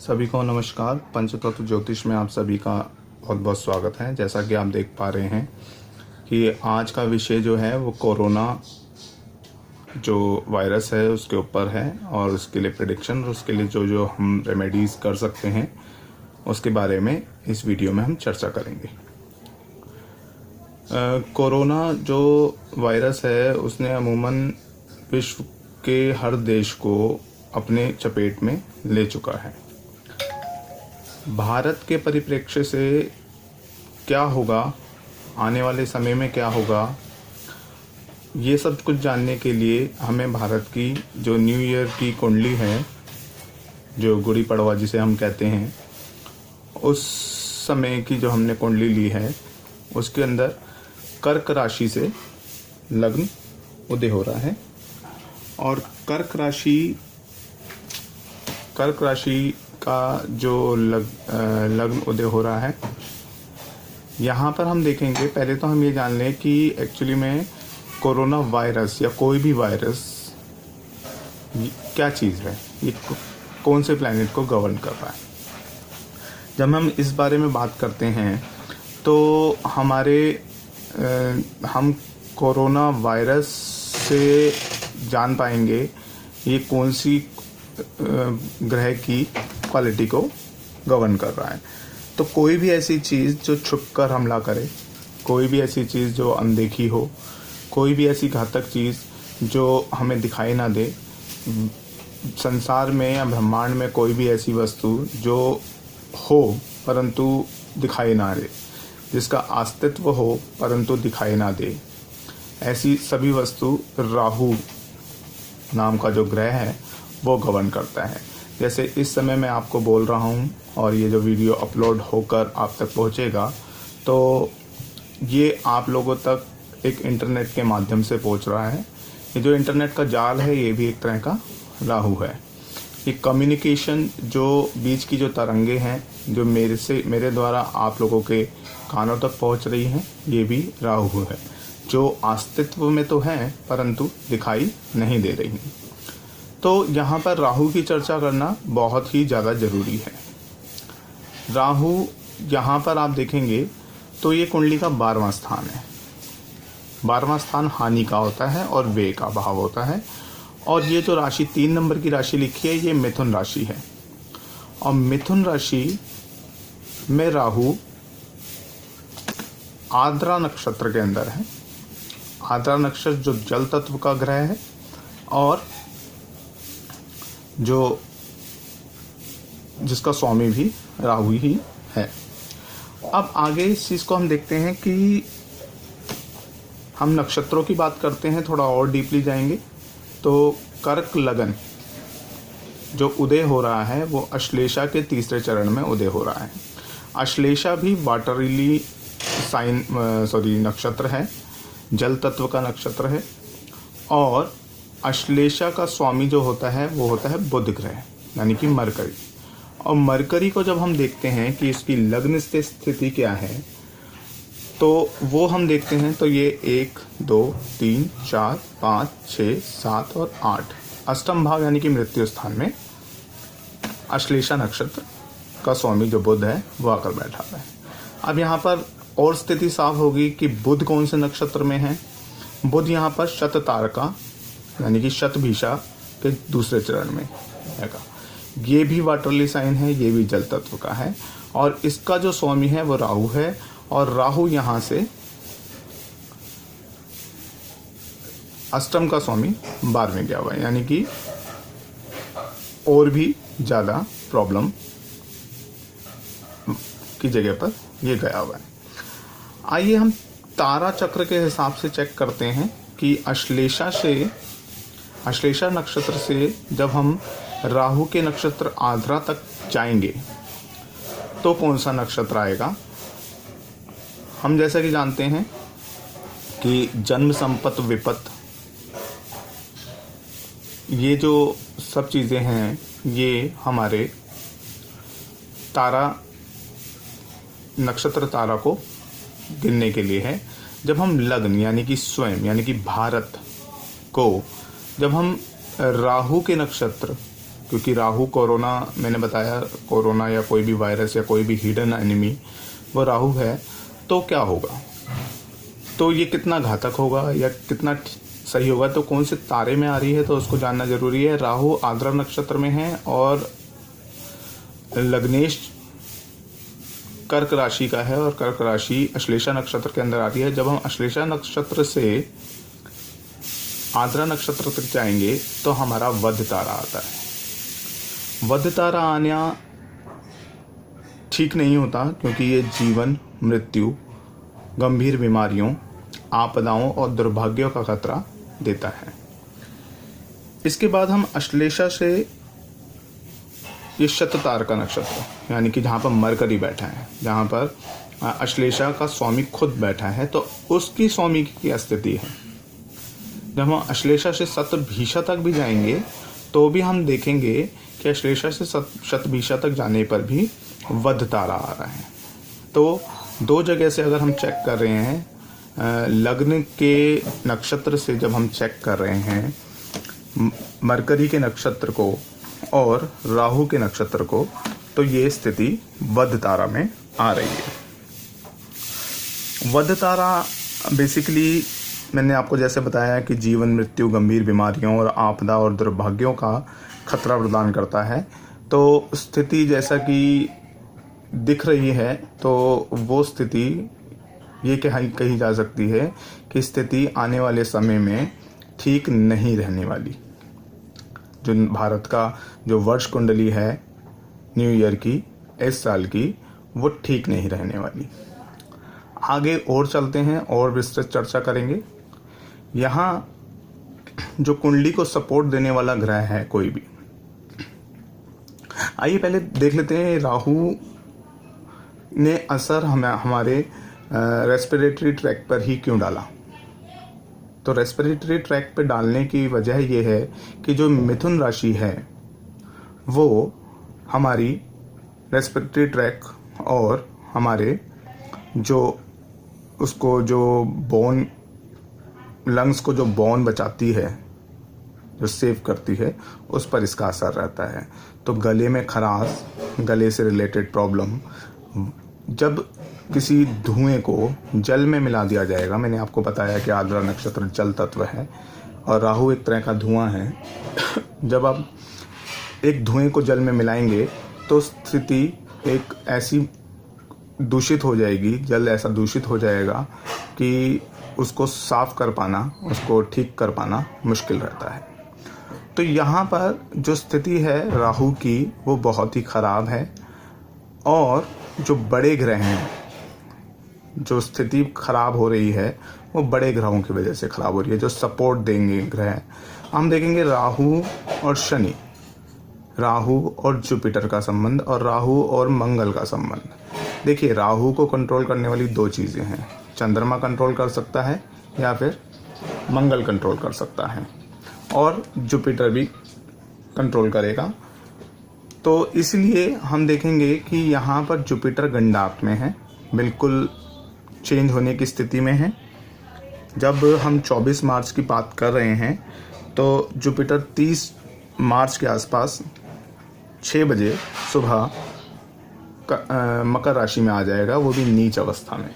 सभी को नमस्कार। पंचतत्व ज्योतिष में आप सभी का बहुत बहुत स्वागत है। जैसा कि आप देख पा रहे हैं कि आज का विषय जो है वो कोरोना जो वायरस है उसके ऊपर है और उसके लिए प्रेडिक्शन और उसके लिए जो जो हम रेमेडीज़ कर सकते हैं उसके बारे में इस वीडियो में हम चर्चा करेंगे। कोरोना जो वायरस है उसने अमूमन विश्व के हर देश को अपने चपेट में ले चुका है। भारत के परिप्रेक्ष्य से क्या होगा, आने वाले समय में क्या होगा, ये सब कुछ जानने के लिए हमें भारत की जो न्यू ईयर की कुंडली है, जो गुड़ी पड़वा जिसे हम कहते हैं, उस समय की जो हमने कुंडली ली है उसके अंदर कर्क राशि से लग्न उदय हो रहा है और कर्क राशि का जो लग्न उदय हो रहा है, यहाँ पर हम देखेंगे। पहले तो हम ये जान लें कि एक्चुअली में कोरोना वायरस या कोई भी वायरस क्या चीज़ है, ये कौन से प्लैनेट को गवर्न कर रहा है। जब हम इस बारे में बात करते हैं तो हम कोरोना वायरस से जान पाएंगे ये कौन सी ग्रह की क्वालिटी को गवर्न कर रहा है। तो कोई भी ऐसी चीज़ जो छुपकर हमला करे, कोई भी ऐसी चीज़ जो अनदेखी हो, कोई भी ऐसी घातक चीज़ जो हमें दिखाई ना दे, संसार में या ब्रह्मांड में कोई भी ऐसी वस्तु जो हो परंतु दिखाई ना दे, जिसका अस्तित्व हो परंतु दिखाई ना दे, ऐसी सभी वस्तु राहु नाम का जो ग्रह है वो गवर्न करता है। जैसे इस समय मैं आपको बोल रहा हूँ और ये जो वीडियो अपलोड होकर आप तक पहुँचेगा तो ये आप लोगों तक एक इंटरनेट के माध्यम से पहुँच रहा है। ये जो इंटरनेट का जाल है ये भी एक तरह का राहु है। ये कम्युनिकेशन जो बीच की जो तरंगे हैं जो मेरे द्वारा आप लोगों के कानों तक पहुँच रही हैं, ये भी राहु है, जो अस्तित्व में तो हैं परंतु दिखाई नहीं दे रही। तो यहाँ पर राहु की चर्चा करना बहुत ही ज़्यादा ज़रूरी है। राहु यहाँ पर आप देखेंगे तो ये कुंडली का 12वां स्थान है। 12वां स्थान हानि का होता है और व्यय का भाव होता है। और ये जो राशि 3 नंबर की राशि लिखी है ये मिथुन राशि है और मिथुन राशि में राहु आर्द्रा नक्षत्र के अंदर है। आर्द्रा नक्षत्र जो जल तत्व का ग्रह है और जिसका स्वामी भी राहु ही है। अब आगे इस चीज़ को हम देखते हैं कि हम नक्षत्रों की बात करते हैं, थोड़ा और डीपली जाएंगे तो कर्क लगन जो उदय हो रहा है वो अश्लेषा के तीसरे चरण में उदय हो रहा है। अश्लेषा भी वाटरली नक्षत्र है, जल तत्व का नक्षत्र है और अश्लेषा का स्वामी जो होता है वो होता है बुध ग्रह यानी कि मरकरी। और मरकरी को जब हम देखते हैं कि इसकी लग्न से स्थिति क्या है तो वो हम देखते हैं तो ये 1 2 3 4 5 6 7 और 8 अष्टम भाव यानी कि मृत्यु स्थान में अश्लेषा नक्षत्र का स्वामी जो बुध है वो आकर बैठा है। अब यहाँ पर और स्थिति साफ होगी कि बुध कौन से नक्षत्र में है। बुध यहाँ पर शत तारका यानी कि शतभिषा के दूसरे चरण में है। ये भी वाटरली साइन है, ये भी जल तत्व का है और इसका जो स्वामी है वो राहु है और राहु यहाँ से अष्टम का स्वामी 12वें गया हुआ है यानी कि और भी ज़्यादा प्रॉब्लम की जगह पर ये गया हुआ है। आइए हम तारा चक्र के हिसाब से चेक करते हैं कि अश्लेषा नक्षत्र से जब हम राहु के नक्षत्र आर्द्रा तक जाएंगे तो कौन सा नक्षत्र आएगा। हम जैसा कि जानते हैं कि जन्म संपत्ति विपत्त ये जो सब चीज़ें हैं ये हमारे तारा नक्षत्र तारा को गिनने के लिए है। जब हम लग्न यानी कि स्वयं यानी कि भारत को जब हम राहु के नक्षत्र क्योंकि राहु कोरोना, मैंने बताया कोरोना या कोई भी वायरस या कोई भी हिडन एनिमी वो राहु है, तो क्या होगा, तो ये कितना घातक होगा या कितना सही होगा, तो कौन से तारे में आ रही है तो उसको जानना जरूरी है। राहु आद्रा नक्षत्र में है और लग्नेश कर्क राशि का है और कर्क राशि अश्लेषा नक्षत्र के अंदर आती है। जब हम अश्लेषा नक्षत्र से आद्रा नक्षत्र तक जाएंगे तो हमारा वध तारा आता है। वध तारा आना ठीक नहीं होता, क्योंकि ये जीवन, मृत्यु, गंभीर बीमारियों, आपदाओं और दुर्भाग्यों का खतरा देता है। इसके बाद हम अश्लेषा से ये शततार का नक्षत्र, यानी कि जहाँ पर मरकरी बैठा है, जहाँ पर अश्लेषा का स्वामी खुद बैठा है, तो उसकी स्वामी की स्थिति है। जब हम अश्लेषा से शतभिषा तक भी जाएंगे तो भी हम देखेंगे कि अश्लेषा से शतभिषा तक जाने पर भी वध तारा आ रहा है। तो दो जगह से अगर हम चेक कर रहे हैं, लग्न के नक्षत्र से जब हम चेक कर रहे हैं मरकरी के नक्षत्र को और राहु के नक्षत्र को, तो ये स्थिति वध तारा में आ रही है। वध तारा बेसिकली मैंने आपको जैसे बताया कि जीवन, मृत्यु, गंभीर बीमारियों और आपदा और दुर्भाग्यों का खतरा प्रदान करता है। तो स्थिति जैसा कि दिख रही है, तो वो स्थिति ये कही जा सकती है कि स्थिति आने वाले समय में ठीक नहीं रहने वाली। जो भारत का जो वर्ष कुंडली है न्यू ईयर की, इस साल की, वो ठीक नहीं रहने वाली। आगे और चलते हैं और विस्तृत चर्चा करेंगे। यहाँ जो कुंडली को सपोर्ट देने वाला ग्रह है कोई भी, आइए पहले देख लेते हैं राहु ने असर हमारे रेस्पिरेटरी ट्रैक पर ही क्यों डाला। तो रेस्पिरेटरी ट्रैक पर डालने की वजह यह है कि जो मिथुन राशि है वो हमारी रेस्पिरेटरी ट्रैक और हमारे जो उसको जो बोन, लंग्स को जो बोन बचाती है, जो सेव करती है, उस पर इसका असर रहता है। तो गले में खराश, गले से रिलेटेड प्रॉब्लम, जब किसी धुएं को जल में मिला दिया जाएगा, मैंने आपको बताया कि आद्रा नक्षत्र जल तत्व है और राहु एक तरह का धुआं है। जब आप एक धुएं को जल में मिलाएंगे तो स्थिति एक ऐसी दूषित हो जाएगी, जल ऐसा दूषित हो जाएगा कि उसको साफ कर पाना, उसको ठीक कर पाना मुश्किल रहता है। तो यहाँ पर जो स्थिति है राहु की वो बहुत ही खराब है। और जो बड़े ग्रह हैं, जो स्थिति खराब हो रही है वो बड़े ग्रहों की वजह से खराब हो रही है, जो सपोर्ट देंगे ग्रह। हम देखेंगे राहु और शनि, राहु और जुपिटर का संबंध और राहु और मंगल का संबंध। देखिए, राहु को कंट्रोल करने वाली दो चीज़ें हैं, चंद्रमा कंट्रोल कर सकता है या फिर मंगल कंट्रोल कर सकता है, और जुपिटर भी कंट्रोल करेगा। तो इसलिए हम देखेंगे कि यहाँ पर जुपिटर गंडाक में है, बिल्कुल चेंज होने की स्थिति में है। जब हम 24 मार्च की बात कर रहे हैं तो जुपिटर 30 मार्च के आसपास 6 बजे सुबह मकर राशि में आ जाएगा, वो भी नीच अवस्था में।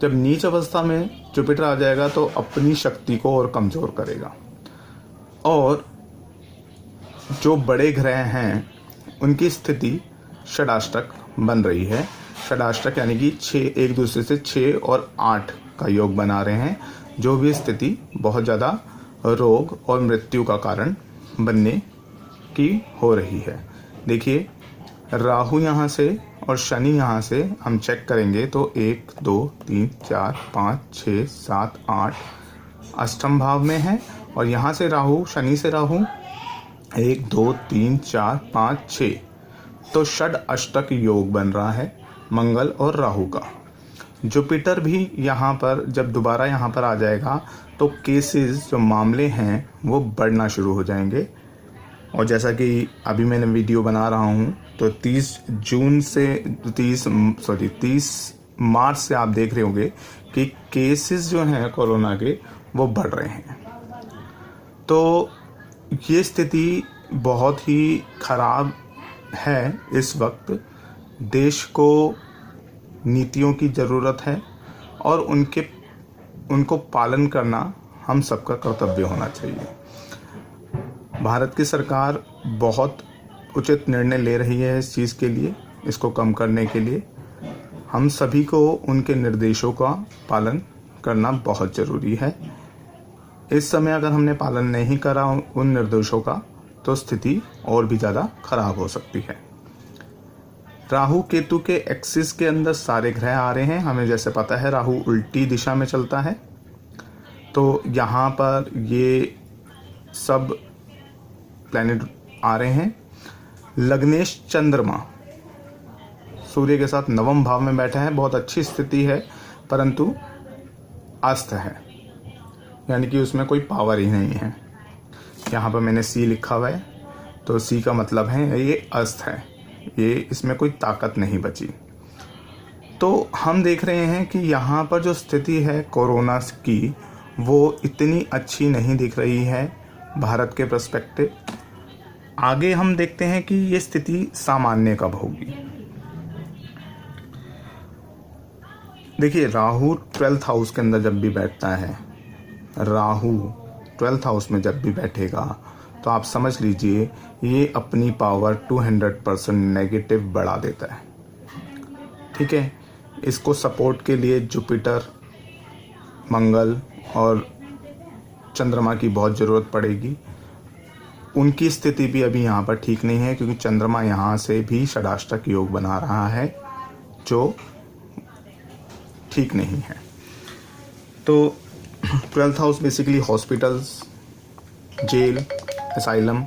जब नीच अवस्था में जुपिटर आ जाएगा तो अपनी शक्ति को और कमज़ोर करेगा। और जो बड़े ग्रह हैं उनकी स्थिति षडाष्टक बन रही है। षडाष्टक यानी कि 6 एक दूसरे से 6 और 8 का योग बना रहे हैं, जो भी स्थिति बहुत ज़्यादा रोग और मृत्यु का कारण बनने की हो रही है। देखिए, राहु यहाँ से और शनि यहाँ से हम चेक करेंगे तो 1 2 3 4 5 6 7 8 अष्टम भाव में है। और यहाँ से राहु, शनि से राहु 1 2 3 4 5 6, तो षड अष्टक योग बन रहा है मंगल और राहु का। जुपिटर भी यहाँ पर जब दोबारा यहाँ पर आ जाएगा तो केसेस, जो मामले हैं, वो बढ़ना शुरू हो जाएंगे। और जैसा कि अभी मैंने वीडियो बना रहा हूँ तो 30 मार्च से आप देख रहे होंगे कि केसेस जो हैं कोरोना के वो बढ़ रहे हैं। तो ये स्थिति बहुत ही खराब है। इस वक्त देश को नीतियों की ज़रूरत है और उनको पालन करना हम सबका कर्तव्य होना चाहिए। भारत की सरकार बहुत उचित निर्णय ले रही है इस चीज़ के लिए, इसको कम करने के लिए। हम सभी को उनके निर्देशों का पालन करना बहुत ज़रूरी है। इस समय अगर हमने पालन नहीं करा उन निर्देशों का तो स्थिति और भी ज़्यादा खराब हो सकती है। राहु केतु के एक्सिस के अंदर सारे ग्रह आ रहे हैं। हमें जैसे पता है राहु उल्टी दिशा में चलता है, तो यहाँ पर ये सब प्लैनेट आ रहे हैं। लग्नेश चंद्रमा सूर्य के साथ नवम भाव में बैठा है। बहुत अच्छी स्थिति है, परंतु अस्त है, यानी कि उसमें कोई पावर ही नहीं है। यहाँ पर मैंने सी लिखा हुआ है, तो सी का मतलब है ये अस्त है, ये इसमें कोई ताकत नहीं बची। तो हम देख रहे हैं कि यहाँ पर जो स्थिति है कोरोना की, वो इतनी अच्छी नहीं दिख रही है भारत के पर्सपेक्टिव। आगे हम देखते हैं कि ये स्थिति सामान्य कब होगी। देखिए, राहु 12th हाउस के अंदर जब भी बैठता है, राहु 12th हाउस में जब भी बैठेगा, तो आप समझ लीजिए ये अपनी पावर 200% नेगेटिव बढ़ा देता है। ठीक है, इसको सपोर्ट के लिए जुपिटर, मंगल और चंद्रमा की बहुत ज़रूरत पड़ेगी। उनकी स्थिति भी अभी यहाँ पर ठीक नहीं है, क्योंकि चंद्रमा यहाँ से भी षडाष्टक योग बना रहा है, जो ठीक नहीं है। तो 12th house basically hospitals, jail, asylum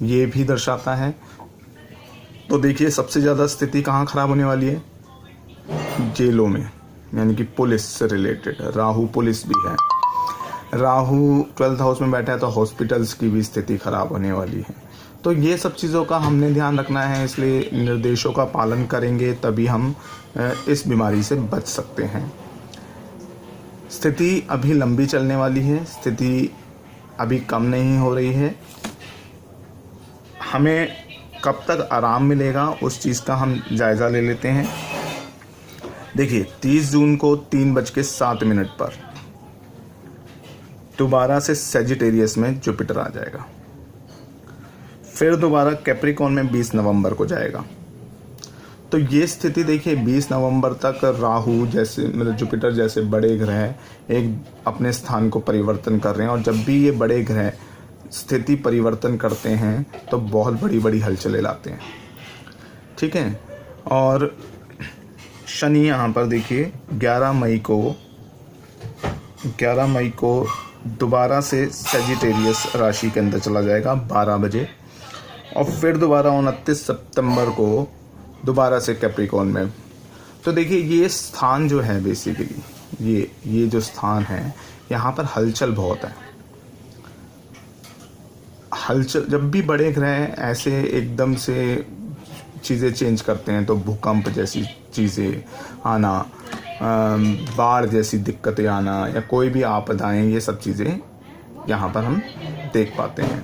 ये भी दर्शाता है। तो देखिए, सबसे ज़्यादा स्थिति कहाँ ख़राब होने वाली है? जेलों में, यानी कि पुलिस से रिलेटेड। राहु पुलिस भी है, राहु 12th हाउस में बैठा है, तो हॉस्पिटल्स की भी स्थिति ख़राब होने वाली है। तो ये सब चीज़ों का हमने ध्यान रखना है, इसलिए निर्देशों का पालन करेंगे तभी हम इस बीमारी से बच सकते हैं। स्थिति अभी लंबी चलने वाली है, स्थिति अभी कम नहीं हो रही है। हमें कब तक आराम मिलेगा उस चीज़ का हम जायज़ा ले लेते हैं। देखिए, 30 जून को 3:07 पर दोबारा से सैजिटेरियस में जुपिटर आ जाएगा, फिर दोबारा कैप्रिकॉर्न में 20 नवंबर को जाएगा। तो ये स्थिति देखिए, 20 नवंबर तक राहु जैसे, मतलब जुपिटर जैसे बड़े ग्रह एक अपने स्थान को परिवर्तन कर रहे हैं, और जब भी ये बड़े ग्रह स्थिति परिवर्तन करते हैं तो बहुत बड़ी बड़ी हलचलें लाते हैं। ठीक है, और शनि यहाँ पर देखिए 11 मई को दोबारा से सैजिटेरियस राशि के अंदर चला जाएगा 12 बजे, और फिर दोबारा 29 सितंबर को दोबारा से कैप्रिकॉर्न में। तो देखिए, ये स्थान जो है बेसिकली ये जो स्थान है, यहाँ पर हलचल बहुत है। हलचल, जब भी बड़े ग्रह ऐसे एकदम से चीज़ें चेंज करते हैं, तो भूकंप जैसी चीज़ें आना, बाढ़ जैसी दिक्कतें आना, या कोई भी आपदाएं, ये सब चीज़ें यहाँ पर हम देख पाते हैं।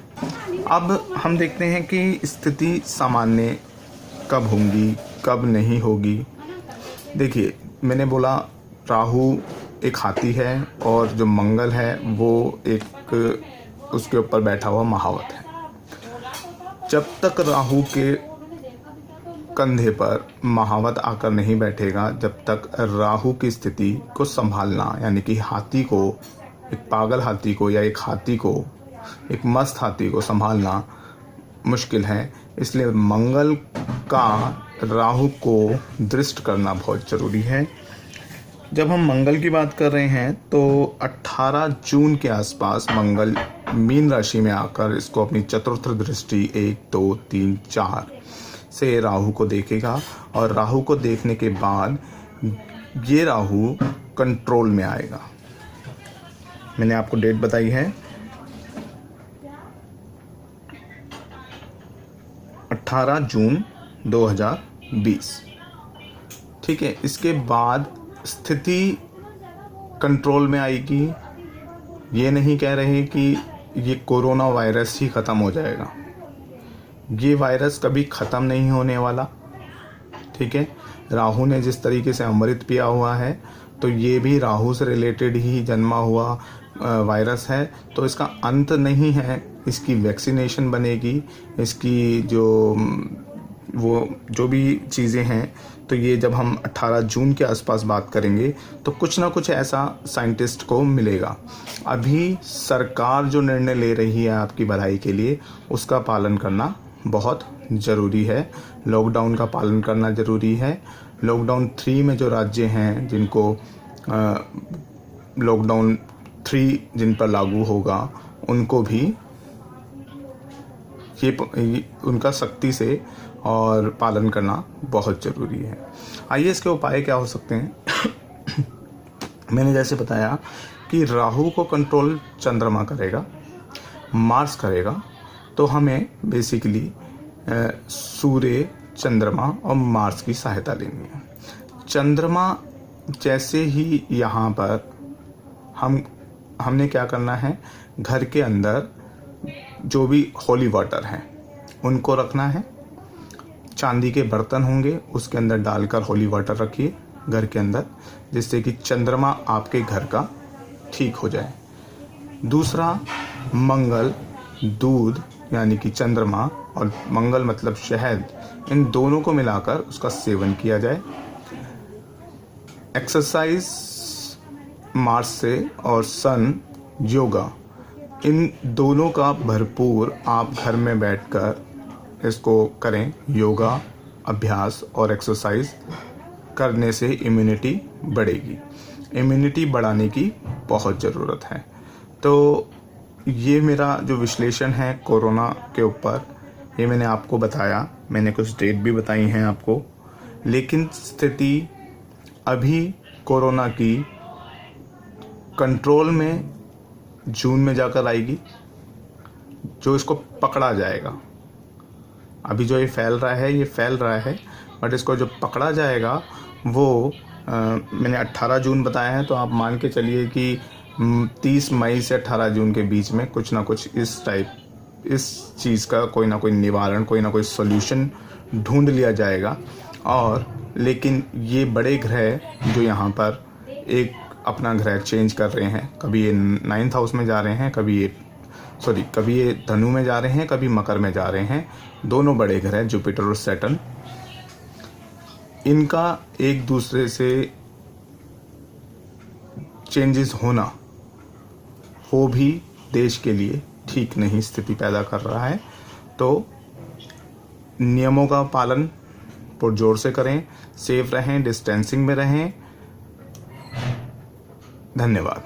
अब हम देखते हैं कि स्थिति सामान्य कब होंगी, कब नहीं होगी। देखिए, मैंने बोला राहु एक हाथी है, और जो मंगल है वो एक उसके ऊपर बैठा हुआ महावत है। जब तक राहु के कंधे पर महावत आकर नहीं बैठेगा, जब तक राहु की स्थिति को संभालना, यानी कि हाथी को, एक पागल हाथी को या एक हाथी को, एक मस्त हाथी को संभालना मुश्किल है। इसलिए मंगल का राहु को दृष्ट करना बहुत ज़रूरी है। जब हम मंगल की बात कर रहे हैं, तो 18 जून के आसपास मंगल मीन राशि में आकर इसको अपनी चतुर्थ दृष्टि 1, 2, 3, 4 से राहु को देखेगा, और राहु को देखने के बाद ये राहु कंट्रोल में आएगा। मैंने आपको डेट बताई है 18 जून 2020। ठीक है, इसके बाद स्थिति कंट्रोल में आएगी। ये नहीं कह रहे कि ये कोरोना वायरस ही ख़त्म हो जाएगा, ये वायरस कभी ख़त्म नहीं होने वाला, ठीक है। राहु ने जिस तरीके से अमृत पिया हुआ है, तो ये भी राहु से रिलेटेड ही जन्मा हुआ वायरस है, तो इसका अंत नहीं है। इसकी वैक्सीनेशन बनेगी, इसकी जो भी चीज़ें हैं, तो ये जब हम 18 जून के आसपास बात करेंगे तो कुछ ना कुछ ऐसा साइंटिस्ट को मिलेगा। अभी सरकार जो निर्णय ले रही है आपकी भलाई के लिए, उसका पालन करना बहुत ज़रूरी है। लॉकडाउन का पालन करना ज़रूरी है। लॉकडाउन 3 में जो राज्य हैं जिनको लॉकडाउन 3 जिन पर लागू होगा, उनको भी ये उनका सख्ती से और पालन करना बहुत ज़रूरी है। आइए इसके उपाय क्या हो सकते हैं। मैंने जैसे बताया कि राहु को कंट्रोल चंद्रमा करेगा, मार्स करेगा, तो हमें बेसिकली सूर्य, चंद्रमा और मार्स की सहायता लेनी है। चंद्रमा जैसे ही यहाँ पर हमने क्या करना है, घर के अंदर जो भी होली वाटर हैं उनको रखना है। चांदी के बर्तन होंगे, उसके अंदर डालकर होली वाटर रखिए घर के अंदर, जिससे कि चंद्रमा आपके घर का ठीक हो जाए। दूसरा, मंगल, दूध यानी कि चंद्रमा और मंगल मतलब शहद, इन दोनों को मिलाकर उसका सेवन किया जाए। एक्सरसाइज मार्स से और सन, योगा, इन दोनों का भरपूर आप घर में बैठकर इसको करें। योगा अभ्यास और एक्सरसाइज करने से इम्यूनिटी बढ़ेगी। इम्यूनिटी बढ़ाने की बहुत ज़रूरत है। तो ये मेरा जो विश्लेषण है कोरोना के ऊपर, ये मैंने आपको बताया। मैंने कुछ डेट भी बताई हैं आपको, लेकिन स्थिति अभी कोरोना की कंट्रोल में जून में जाकर आएगी, जो इसको पकड़ा जाएगा। अभी जो ये फैल रहा है, बट इसको जो पकड़ा जाएगा वो मैंने 18 जून बताया है, तो आप मान के चलिए कि 30 मई से 18 जून के बीच में कुछ ना कुछ इस चीज़ का कोई ना कोई निवारण, कोई ना कोई सॉल्यूशन ढूंढ लिया जाएगा। और लेकिन ये बड़े ग्रह जो यहाँ पर एक अपना ग्रह चेंज कर रहे हैं, कभी ये 9th हाउस में जा रहे हैं, कभी ये धनु में जा रहे हैं, कभी मकर में जा रहे हैं। दोनों बड़े ग्रह जुपिटर और सैटर्न, इनका एक दूसरे से चेंजेस होना, वो भी देश के लिए ठीक नहीं स्थिति पैदा कर रहा है। तो नियमों का पालन पुरजोर से करें, सेफ रहें, डिस्टेंसिंग में रहें। धन्यवाद।